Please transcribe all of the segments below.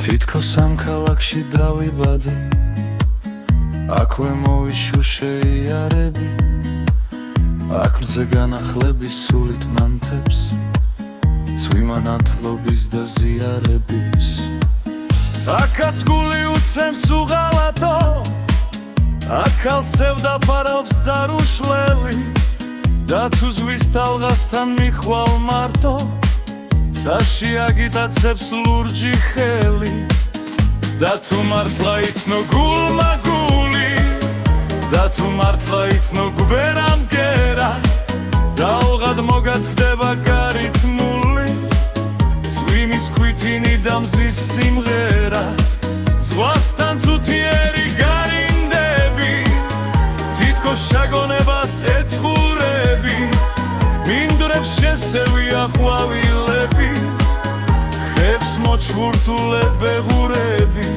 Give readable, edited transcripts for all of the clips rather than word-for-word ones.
თითქოს ამ ქალაქში დავიბადე, აქვე მოვიშუშე იარები, აქ მზე განახლების სულით მანთებს, წვიმანათლობის და ზიარების. აქაც გული უცემს უღალატო, აქ ალსევ დაფარავს ძარუშლელი, და თუ ზღვის ტალღასთან მიხვალ მარტო, საში აგიტაცებს ლურჯი ხელი. და თუ მართლა იცნო გულმა გული, და თუ მართლა იცნო გვერა მგერა, დაალღად მოგაწყდება გარითმული, წვიმის ქვითინი და მზის სიმღერა. ზღვასთან წუთიერი გარინდები, თითქოს შაგონებას ეცხურები, მინდვრებს შესევია ყვავილები, ხებს მოჩხურთულე ბეღურები.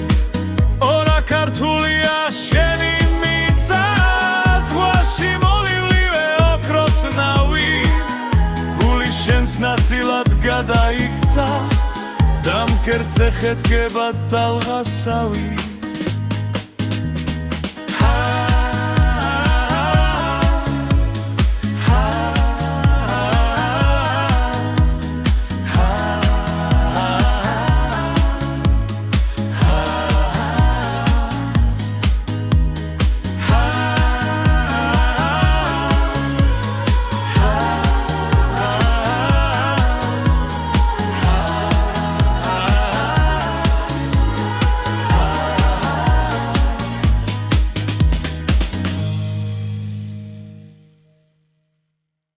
ორა ქართულია შენი მიწა, ზღვაში მოლილივე ოქროს ნავი, გული შენს ნაწილად გადაიქცა, და მკერდზე ხეთქება ტალღასავი.